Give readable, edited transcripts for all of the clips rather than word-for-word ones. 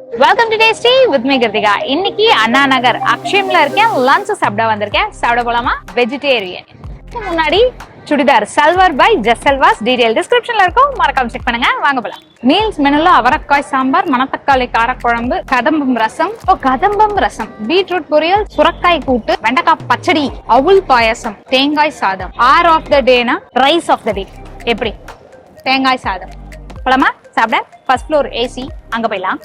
Welcome to tasty with me Krithika. இன்னைக்கு அண்ணா நகர் அக்ஷயம்ல இருக்கேன். Lunch சாப்பிட வந்திருக்கேன். சாப்பிட போலாமா? வெஜிடேரியன். முன்னாடி சுடிதார் சல்வார் பை ஜெசல்வாஸ். டீடைல் டிஸ்கிரிப்ஷன்ல இருக்கும், மறக்காம செக் பண்ணுங்க. வாங்க போலாம். மீல்ஸ் மெனுல அவரைக்காய் சாம்பார், மணத்தக்காளி காரக்குழம்பு, கதம்பம் ரசம், பீட்ரூட் பொரியல், சுரக்காய் கூட்டு, வெண்டைக்காய் பச்சடி, அவுல் பாயசம், தேங்காய் சாதம். ஆர் ஆஃப் த டேனா ரைஸ் ஆஃப் த டே. எப்படி? தேங்காய் சாதம். போலாமா சாப்பிட? ஃபர்ஸ்ட் ஃப்ளோர் ஏசி, அங்க போயிடலாம்.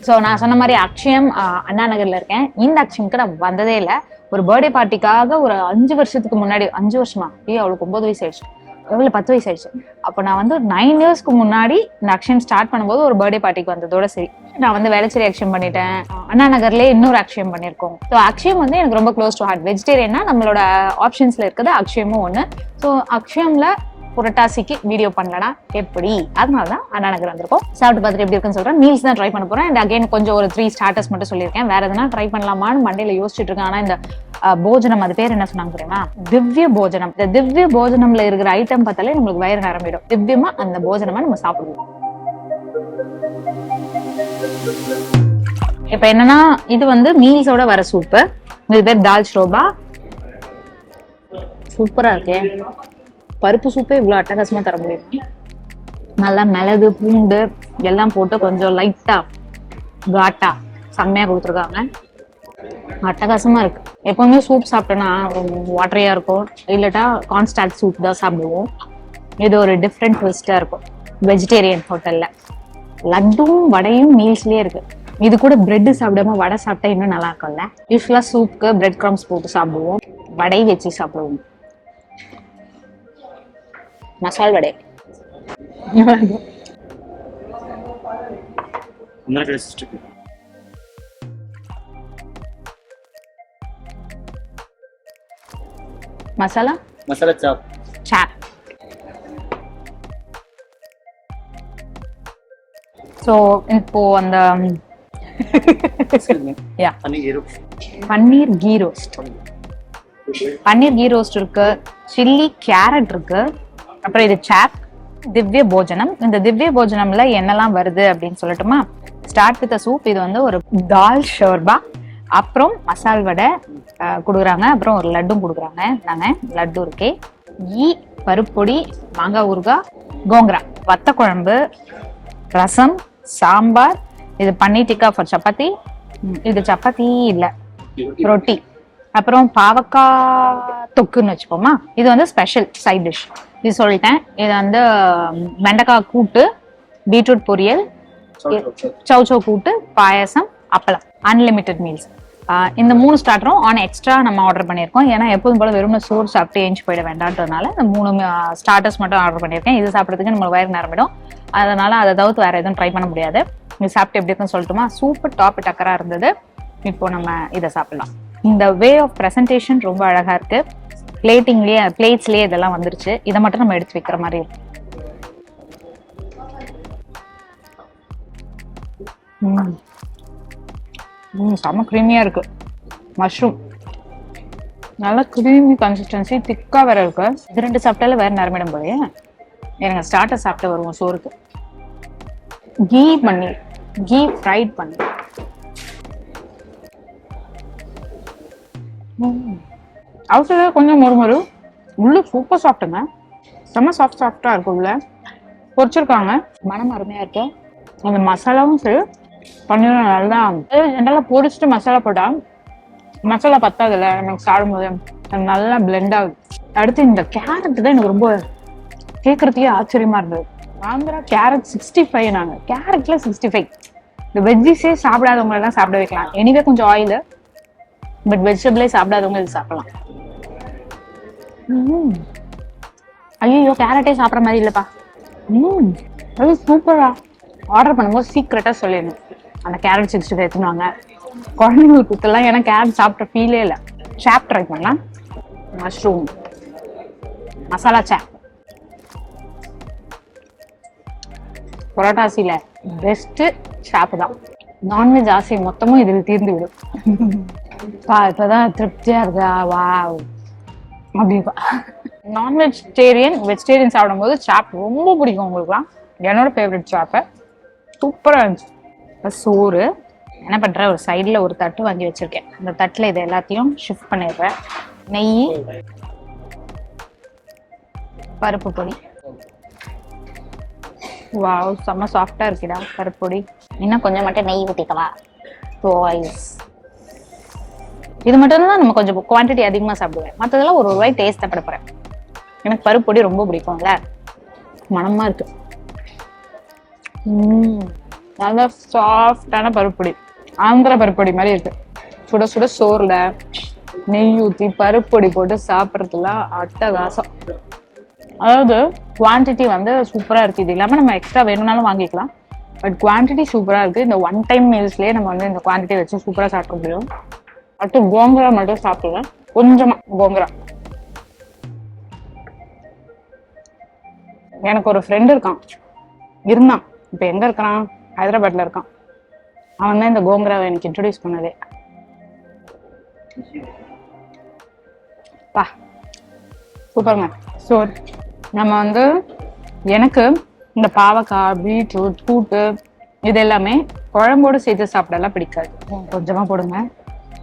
ஸோ நான் சொன்ன மாதிரி அக்ஷயம் அண்ணா நகர்ல இருக்கேன். இந்த அக்ஷயம்க்கு நான் வந்ததே இல்லை. ஒரு பர்த்டே பார்ட்டிக்காக ஒரு 5 வருஷத்துக்கு முன்னாடி, 5 வருஷமா, அவளுக்கு 9 வயசு ஆயிடுச்சு, எவ்வளவு 10 வயசு ஆயிடுச்சு. அப்போ நான் வந்து 9 இயர்ஸ்க்கு முன்னாடி இந்த அக்ஷயம் ஸ்டார்ட் பண்ணும்போது ஒரு பர்த்டே பார்ட்டிக்கு வந்ததோட சரி, நான் வந்து வேளச்சேரி அக்ஷயம் பண்ணிட்டேன். அண்ணா நகர்லேயே இன்னொரு அக்ஷயம் பண்ணியிருக்கோம். ஸோ அக்ஷயம் வந்து எனக்கு ரொம்ப க்ளோஸ் டு ஹார்ட். வெஜிடேரியன்னா நம்மளோட ஆப்ஷன்ஸ்ல இருக்குது அக்ஷயமும் ஒன்று. ஸோ அக்ஷயம்ல புரட்டாசிக்கு வீடியோ பண்ணலனா எப்படி? அதனாலதான் அண்ணா நகர் வந்திருக்கோம். சாப்பிட்டு பார்த்துட்டு எப்படி இருக்குன்னு சொல்றேன். மீல்ஸ் தான் ட்ரை பண்ண போறேன். அண்ட் அகைன் கொஞ்சம் ஒரு 3 ஸ்டார்டர்ஸ் மட்டும் சொல்லியிருக்கேன். வேற எதனா ட்ரை பண்ணலாமான்னு மண்டையில யோசிச்சுட்டு இருக்கேன். ஆனா இந்த போஜனம், அது பேர் என்ன சொன்னாங்க தெரியுமா? திவ்ய போஜனம். இந்த திவ்ய போஜனம்ல இருக்கிற ஐட்டம் பார்த்தாலே நம்மளுக்கு வயிறு நிரம்பிடும். திவ்யமா அந்த போஜனமா நம்ம சாப்பிடுவோம். இப்ப என்னன்னா, இது வந்து மீல்ஸோட வர சூப்பு. இது பேர் தால் ஷ்ரோபா. சூப்பரா இருக்கே. பருப்பு சூப்பே இவ்வளவு அட்டகாசமா தர முடியும். நல்லா மிளகு பூண்டு எல்லாம் போட்டு கொஞ்சம் லைட்டா காட்டா செம்மையா கொடுத்துருக்காங்க. அட்டகாசமா இருக்கு. எப்பவுமே சூப் சாப்பிட்டோன்னா வாட்டரியா இருக்கும், இல்லட்டா கான்ஸ்டாக்ட் சூப் தான் சாப்பிடுவோம். இது ஒரு டிஃப்ரெண்ட் ட்விஸ்டா இருக்கும் வெஜிடேரியன் ஹோட்டல்ல. லட்டும் வடையும் மீல்ஸ்லயே இருக்கு. இது கூட பிரெட் சாப்பிடாம வடை சாப்பிட்டா இன்னும் நல்லா இருக்கும்ல. யூஸ்வலா சூப்புக்கு பிரெட் கிரம்ஸ் போட்டு சாப்பிடுவோம், வடை வச்சு சாப்பிடுவோம். மசால் வடை மசாலா சாப். சோ இப்போ அந்த பன்னீர் கீ ரோஸ்ட் இருக்கு, சில்லி கேரட் இருக்கு, அப்புறம் இது சாப். திவ்ய போஜனம். இந்த திவ்ய போஜனம்ல என்னெல்லாம் வருது அப்படின்னு சொல்லட்டுமா? Start with soup. இது வந்து ஒரு தால் ஷோர்பா, அப்புறம் மசால் வடை கொடுக்குறாங்க, அப்புறம் ஒரு லட்டும் கொடுக்குறாங்க. நாங்க லட்டு இருக்கே, பருப்பொடி, மாங்காய் ஊறுகாய், கோங்கரா, வத்த குழம்பு, ரசம், சாம்பார். இது பன்னீர் டிக்கா ஃபார் சப்பாத்தி. இது சப்பாத்தி இல்ல, ரொட்டி. அப்புறம் பாவக்காய் தொக்குன்னு வச்சுப்போமா. இது வந்து ஸ்பெஷல் சைட் டிஷ். இது சொல்லிட்டேன். இது வந்து வெண்டைக்காய் கூட்டு, பீட்ரூட் பொரியல், சௌச்சௌ கூட்டு, பாயசம், அப்பளம். Unlimited meals. இந்த 3 ஸ்டார்டரும் ஆன் எக்ஸ்ட்ரா நம்ம ஆர்டர் பண்ணியிருக்கோம். ஏன்னா எப்போதும் போல வெறும் சோறு சாப்பிட்டு ஏஞ்சி போயிட வேண்டான்றதுனால இந்த 3 ஸ்டார்டர்ஸ் மட்டும் ஆர்டர் பண்ணியிருக்கேன். இது சாப்பிட்றதுக்கு நம்மளுக்கு வயிறு நிரம்பிடும். அதனால அதை தவிர்த்து வேற எதுவும் ட்ரை பண்ண முடியாது. இது சாப்பிட்டு எப்படி இருக்குன்னு சொல்லட்டுமா? சூப்பர் டாப் டக்கரா இருந்தது. இப்போ நம்ம இதை சாப்பிடலாம். இந்த வே ஆஃப் பிரசன்டேஷன் ரொம்ப அழகா இருக்கு. பிளேட்ஸ்லயே இதெல்லாம் வந்துருச்சு. இதை மட்டும் நம்ம எடுத்து வைக்கிற மாதிரி இருக்கு. செம்ம கிரீமியா இருக்கு. மஷ்ரூம் நல்லா கிரீமி கன்சிஸ்டன்சி, திக்கா வேற இருக்கு. இது 2 சாப்பிட்டால வேற நிரம்பிடும் போலயே. எனக்கு ஸ்டார்டர் சாப்பிட்டு வருவோம் சோறுக்கு. கீ ஃப்ரைட் பன்னீர். அவுட்டர்ல கொஞ்சம் மொறு, உள்ள சூப்பர் சாஃப்ட்டுங்க. செம்ம சாஃப்டா இருக்கு. உள்ள பொரிச்சிருக்காங்க. மனம் அருமையா இருக்கு. அந்த மசாலாவும் சரி, பன்னீரும் நல்லா ஜென்ரலா பொரிச்சிட்டு மசாலா போட்டா மசாலா பத்தாதுல்ல எனக்கு சாப்பிடும்போது, நல்லா பிளெண்ட் ஆகுது. அடுத்து இந்த கேரட் தான் எனக்கு ரொம்ப கேட்கறதுக்கே ஆச்சரியமா இருந்தது. ஆந்திரா கேரட் 65. நாங்க கேரட்ல 65. இந்த வெஜ்ஜிஸே சாப்பிடாதவங்க எல்லாம் சாப்பிட வைக்கலாம். எனிவே கொஞ்சம் ஆயில், பட் வெஜிடபிளே சாப்பிடாதவங்க இது சாப்பிடலாம். ஐயோ, கேரட்டே சாப்பிட்ற மாதிரி இல்லப்பா. அது சூப்பரா. ஆர்டர் பண்ணும்போது சீக்கிரட்டா சொல்லிடணும், அந்த கேரட் 65 எடுத்துனாங்க. குழந்தைங்களுக்கு குத்தலாம். ஏன்னா கேரட் சாப்பிட்ற ஃபீலே இல்லை. சாப் ட்ரை பண்ணலாம். மஷ்ரூம் மசாலா சாப். புரோட்டாசில பெஸ்ட் சாப் தான். நான்வெஜ் ஆசை மொத்தமும் இதில் தீர்ந்து விடும். இப்பதான் திருப்தியா இருக்கா? வா அப்படிப்பா. நான்வெஜிடேரியன் வெஜிடேரியன் சாப்பிடும்போது சாப் ரொம்ப பிடிக்கும் உங்களுக்குலாம். என்னோட ஃபேவரட் சாப்பை. சூப்பராக இருந்துச்சு. இப்போ சோறு என்ன பண்ணுறேன், ஒரு சைடில் ஒரு தட்டு வாங்கி வச்சுருக்கேன். அந்த தட்டில் இதை எல்லாத்தையும் ஷிஃப்ட் பண்ணிடுறேன். நெய், பருப்பு பொடி. வாவ், செம்ம சாஃப்டாக இருக்குடா பருப்பு பொடி. இன்னும் கொஞ்சம் மட்டும் நெய் ஊற்றிக்கலாம். இது மட்டும் தான் நம்ம கொஞ்சம் குவான்டிட்டி அதிகமாக சாப்பிடுவேன். மற்றதெல்லாம் ஒரு ரூபாய் டேஸ்ட் சாப்பிட. எனக்கு பருப்பு பொடி ரொம்ப பிடிக்கும்ல, மனமா இருக்கு. நல்லா சாஃப்டான பருப்பு பொடி, ஆந்திரா பருப்பு பொடி மாதிரி இருக்கு. சுட சுட சோறுல நெய் ஊற்றி பருப்பு பொடி போட்டு சாப்பிட்றதுலாம் அட்டகாசம். அதாவது குவான்டிட்டி வந்து சூப்பரா இருக்கு. இது இல்லாமல் நம்ம எக்ஸ்ட்ரா வேணும்னாலும் வாங்கிக்கலாம். பட் குவான்டிட்டி சூப்பரா இருக்கு. இந்த ஒன் டைம் மீல்ஸ்லயே நம்ம வந்து இந்த குவான்டிட்டி வச்சு சூப்பரா சாப்பிட முடியும். அடுத்து கோங்கரா மட்டும் சாப்பிடுவேன், கொஞ்சமா கோங்கரா. எனக்கு ஒரு ஃப்ரெண்ட் இருந்தான், இப்ப எங்க இருக்கான், ஹைதராபாத்ல இருக்கான். அவன் தான் இந்த கோங்கராவை எனக்கு இன்ட்ரோடியூஸ் பண்ணதே. பா சூப்பருங்க. ஸோ நம்ம வந்து எனக்கு இந்த பாவக்காய், பீட்ரூட், கூட்டு இது எல்லாமே குழம்போடு சேர்த்து சாப்பிடலாம் பிடிக்காது. கொஞ்சமா போடுங்க.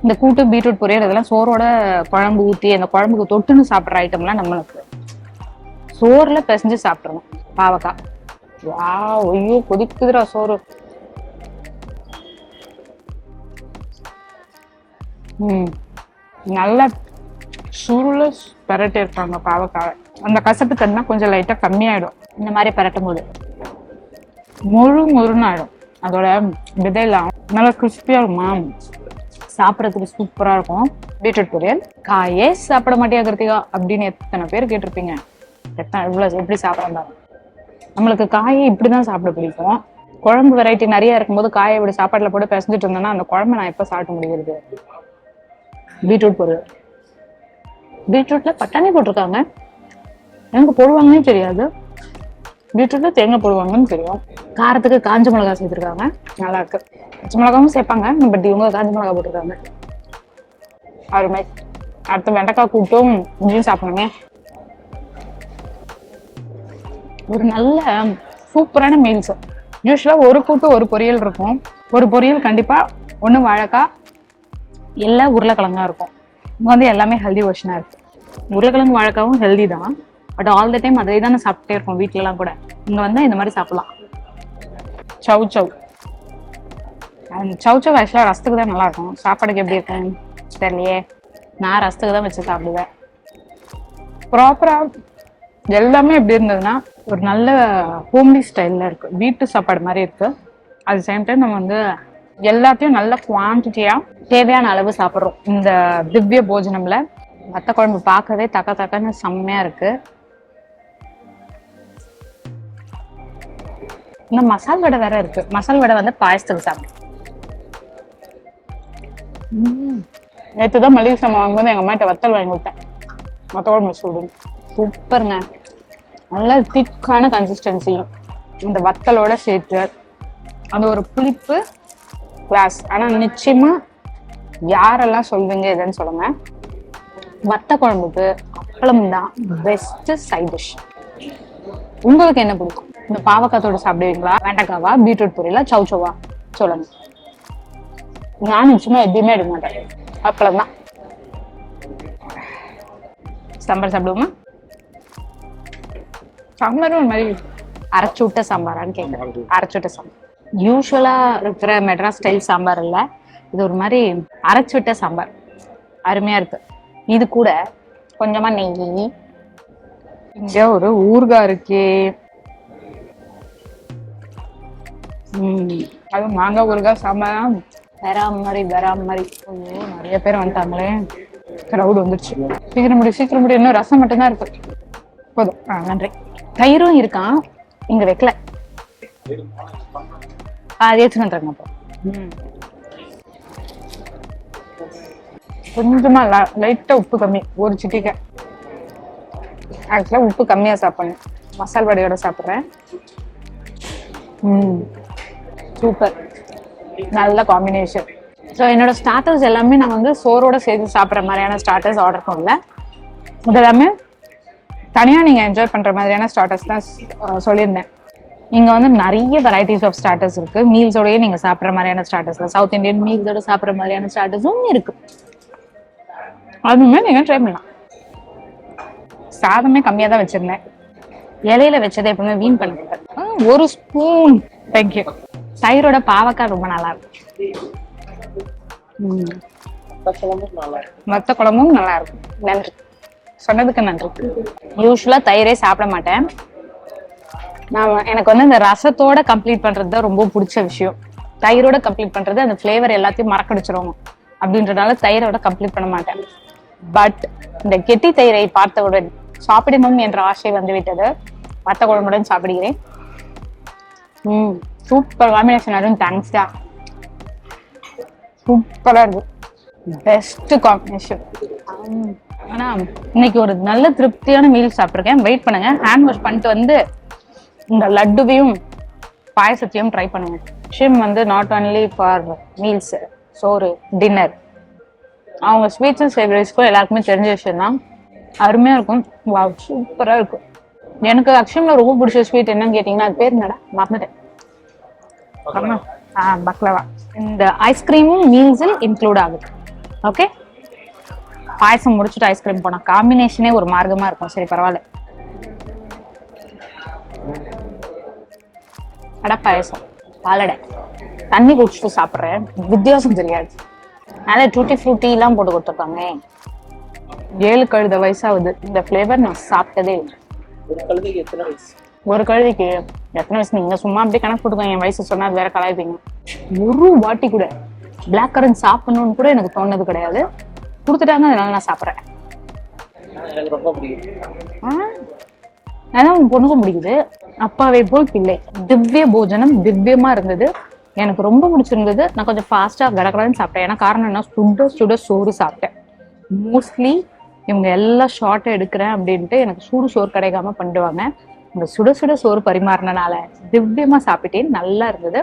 இந்த கூட்டு, பீட்ரூட் பொரியல் இதெல்லாம் சோறோட குழம்பு ஊற்றி அந்த குழம்புக்கு தொட்டுன்னு சாப்பிட்ற ஐட்டம்லாம் நம்மளுக்கு சோறுல பிசைஞ்சு சாப்பிட்றோம். பாவக்காய், வா ஐயோ கொதிக்குதுரா சோறு. நல்லா சுருள பரட்டி இருப்பாங்க பாவக்காவை. அந்த கசப்பு தன்மை கொஞ்சம் லைட்டா கம்மியாயிடும் இந்த மாதிரி பரட்டும் போது. முழுன்னு ஆயிடும். அதோட விதையெல்லாம் நல்லா கிறிஸ்பியா இருக்குமா, சாப்பிடறதுக்கு சூப்பரா இருக்கும். பீட்ரூட் பொரியல். காயே சாப்பிட மாட்டியா கிருத்திகா அப்படின்னு எத்தனை பேர் கேட்டிருப்பீங்க. இவ்வளவு எப்படி சாப்பிடறாங்க. நம்மளுக்கு காயை இப்படிதான் சாப்பிட பிடிக்கும். குழம்பு வெரைட்டி நிறைய இருக்கும்போது காயை இப்படி சாப்பாட்டுல போட்டு பிசைஞ்சிட்டு இருந்தேன்னா அந்த குழம்பு நான் எப்ப சாப்பிட முடிகிறது. பீட்ரூட் பொரியல். பீட்ரூட்ல பட்டாணி போட்டிருக்காங்க, எனக்கு போடுவாங்கன்னு தெரியாது. பீட்ரூட்ல தேங்காய் போடுவாங்கன்னு தெரியும். காரத்துக்கு காஞ்ச மிளகாய் சேர்த்துருக்காங்க, நல்லா இருக்கு. பச்சை மிளகாவும் சேர்ப்பாங்க, பட் இவங்க காஞ்ச மிளகாய் போட்டிருக்காங்க, அருமை. அடுத்து வெண்டைக்காய் கூட்டும் இங்கேயும் சாப்பிடணுமே. ஒரு நல்ல சூப்பரான மீல்ஸ். யூஸ்வலா ஒரு கூட்டு ஒரு பொரியல் இருக்கும். ஒரு பொரியல் கண்டிப்பா ஒண்ணு வாழைக்காய், எல்லா உருளைக்கிழங்கா இருக்கும். இங்க வந்து எல்லாமே ஹெல்தி வெர்ஷனா இருக்கு. உருளைக்கிழங்கு வாழைக்காவும் ஹெல்தி தான், பட் ஆல் த டைம் அதே தானே சாப்பிட்டே இருக்கும் வீட்டுல எல்லாம் கூட. இங்க வந்து இந்த மாதிரி சாப்பிடலாம். சவ் சவ் ஆக்சுவலா ரசத்துக்கு தான் நல்லா இருக்கும். சாப்பாடுக்கு எப்படி இருக்கும் தெரியலையே. நான் ரசத்துக்கு தான் வச்சு சாப்பிடுவேன். ப்ராப்பரா எல்லாமே எப்படி இருந்ததுன்னா ஒரு நல்ல ஹோம்லி ஸ்டைல்ல இருக்கு, வீட்டு சாப்பாடு மாதிரி இருக்கு. அட் சேம் டைம் நம்ம வந்து எல்லாத்தையும் நல்ல குவான்டிட்டியா தேவையான அளவு சாப்பிட்றோம். இந்த திவ்ய போஜனம்ல வத்த குழம்பு பார்க்கவே தக்கன்னு செம்மையா இருக்கு. இந்த மசால் வடை வேற இருக்கு. மசால் வடை வந்து பாயசத்துக்கு சாப்பிடும். நேற்றுதான் மளிகை சாமான் வாங்கும்போது எங்க அம்மாட்ட வத்தல் வாங்கி விட்டேன். வத்த குழம்பு சூடுங்க, சூப்பருங்க. நல்லா திக்கான கன்சிஸ்டன்சியும் இந்த வத்தலோட சேர்த்து அது ஒரு புளிப்பு கிளாஸ். ஆனா நிச்சயமா யாரெல்லாம் சொல்வீங்க இதுன்னு சொல்லுங்க. வத்த குழம்புக்கு அப்பளம் தான் பெஸ்ட் சைட் டிஷ். உங்களுக்கு என்ன பிடிக்கும்? இந்த பாவக்காத்தோட சாப்பிடுவீங்களா, வெண்டைக்காவா, பீட்ரூட் பொரியலா, சவுச்சவா சொல்லுங்க. நான் நிச்சயமா எதுவுமே எடுக்க மாட்டேன், அப்பளம் தான். சாம்பார் சாப்பிடுவோமா? சாம்பாரும் ஒரு மாதிரி அரைச்சு விட்ட சாம்பாரான்னு கேட்குறேன். அரைச்சு விட்ட சாம்பார் யூஸ்வலா இருக்கிற மெட்ராஸ் ஸ்டைல் சாம்பார் இல்ல, இது ஒரு மாதிரி அரைச்சு விட்ட சாம்பார், அருமையா இருக்கு. இது கூட கொஞ்சமா நெய். இங்க ஒரு ஊறுகாய் இருக்கே, அது மாங்காய் ஊறுகாய் சாம்பார் வேற மாதிரி. நிறைய பேர் வந்துட்டாங்களே, கிரௌட் வந்துருச்சு. சீக்கிரம் முடி. இன்னும் ரசம் மட்டும்தான் இருக்கு, போதும். நன்றி. தயிரும் இருக்கான், இங்க வைக்கல. ஏற்றுங்க. கொஞ்சமா லைட்டா உப்பு கம்மி, ஒரு சிட்டிக்கை. ஆக்சுவலா உப்பு கம்மியா சாப்பிடணும். மசால் வடையோட சாப்பிட்றேன். சூப்பர், நல்ல காம்பினேஷன். ஸோ என்னோட ஸ்டார்டர்ஸ் எல்லாமே நான் வந்து சோறோட சேர்த்து சாப்பிட்ற மாதிரியான ஸ்டார்டர்ஸ் ஆர்டர் பண்ணல. இது எல்லாமே தனியா நீங்க என்ஜாய் பண்ற மாதிரியான ஸ்டார்டர்ஸ் தான் சொல்லியிருந்தேன். இங்க வந்து நிறைய வெரைட்டிஸ் ஆஃப் ஸ்டார்டர்ஸ் இருக்கு. மீல்ஸோடய நீங்க சாப்பிட்ற மாதிரியான ஸ்டார்டர்ஸ், சவுத் இந்தியன் மீல்ஸோட சாப்பிட்ற மாதிரியான ஸ்டார்டர்ஸும் இருக்கு. அதுவுமே நீங்க ட்ரை பண்ணலாம். சாதமே கம்மியா தான் வச்சிருந்தேன். இலையில வச்சதை எப்பவுமே வீண் பண்ணிட்டேன். ஒரு ஸ்பூன். தேங்க்யூ. தயிரோட பாவக்காய் ரொம்ப நல்லா இருக்கும். மொத்த குழம்பும் நல்லா இருக்கும். நன்றி, சொன்னதுக்கு நன்றி. யூஸ்வலா தயிரே சாப்பிட மாட்டேன். எனக்கு வந்து இந்த ரசத்தோட கம்ப்ளீட் பண்றது தான் ரொம்ப பிடிச்ச விஷயம். தயிரோட கம்ப்ளீட் பண்றது அந்த ஃபிளேவர் எல்லாத்தையும் மறக்கடிச்சிரும் அப்படின்றதால தயிரோட கம்ப்ளீட் பண்ண மாட்டேன். பட் இந்த கெட்டி தயிரை பார்த்தவுடன் சாப்பிடணும் என்ற ஆசை வந்துவிட்டது. வத்த குழம்புடன் சாப்பிடுகிறேன். Super combination. அதுவும் தேங்க்ஸ்டா, சூப்பரா இருக்கு. Best combination. ஆனா இன்னைக்கு ஒரு நல்ல திருப்தியான மீல் சாப்பிட்ருக்கேன். வெயிட் பண்ணுங்க, ஹேண்ட் வாஷ் பண்ணிட்டு வந்து இந்த லட்டுவையும் பாயசத்தையும் ட்ரை பண்ணுங்க. ஷிம் வந்து நாட் ஒன்லி ஃபார் மீல்ஸ், சோறு, டின்னர், அவங்க ஸ்வீட்ஸ் அண்ட் சேவரிஸ்க்கும் எல்லாருக்குமே தெரிஞ்ச விஷயம் தான். அருமையா இருக்கும். வாவ், சூப்பரா இருக்கும். எனக்கு அக்ஷம்ல ரொம்ப பிடிச்ச ஸ்வீட் என்னன்னு கேட்டீங்கன்னா அது பேர் என்னடா மறந்துட்டேன். பக்லவா. இந்த ஐஸ்கிரீமும் மீல்ஸில் இன்க்ளூட் ஆகுது. ஓகே, பாயசம் முடிச்சுட்டு ஐஸ்கிரீம் போனா காம்பினேஷனே ஒரு மார்க்கமா இருக்கும். சரி, பரவாயில்ல. அடை பாயசம், பாலடை, தண்ணி குடிச்சிட்டு சாப்பிட்றேன். வித்தியாசம் தெரியாது. அதனால டூட்டி ஃப்ரூட்டி எல்லாம் போட்டு கொடுத்துருக்காங்க. 7 கழுத வயசாகுது. இந்த ஃபிளேவர் நான் சாப்பிட்டதே இல்லை. ஒரு கழுதைக்கு எத்தனை வயசு? நீங்க சும்மா அப்படியே கணக்கு போட்டுக்கோங்க. என் வயசு சொன்னா வேற கலாய்ப்பீங்க. ஒரு வாட்டி கூட பிளாக் கரண்ட் சாப்பிடணும்னு கூட எனக்கு தோணுது கிடையாது. கொடுத்துட்டாங்க, அதனால நான் சாப்பிட்றேன். அதான் பொண்ணுக்கும் பிடிக்குது. அப்பாவை போல் பிள்ளை. திவ்ய போஜனம் திவ்யமா இருந்தது. எனக்கு ரொம்ப பிடிச்சிருந்தது. நான் கொஞ்சம் ஃபாஸ்டா கடகடன்னு சாப்பிட்டேன். ஏன்னா காரணம் என்ன, சுட சுட சோறு சாப்பிட்டேன். மோஸ்ட்லி இவங்க எல்லாம் ஷார்ட்டா எடுக்கிறேன் அப்படின்ட்டு எனக்கு சூடு சோறு கிடைக்காம பண்ணிடுவாங்க. இந்த சுட சுட சோறு பரிமாறினால திவ்யமா சாப்பிட்டேன். நல்லா இருந்தது.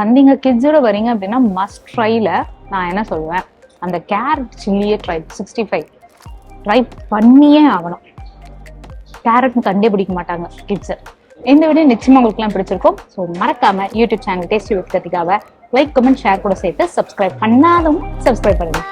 வந்தீங்க கிட்ஸோட வரீங்க அப்படின்னா மஸ்ட் ட்ரைல நான் என்ன சொல்லுவேன், அந்த கேரட் சில்லியே ட்ரை 65 ட்ரை பண்ணியே ஆகணும். கேரட் கண்டே பிடிக்க மாட்டாங்க கிட்ஸ். இந்த வீடியோ நிச்சயமா உங்களுக்கு எல்லாம் பிடிச்சிருக்கும். ஸோ மறக்காம யூடியூப் சேனல் டேஸ்டி வித் கிருத்திகாவை லைக், கமெண்ட், ஷேர் கூட சேர்த்து சப்ஸ்கிரைப் பண்ணாதவங்க சப்ஸ்கிரைப் பண்ணுங்க.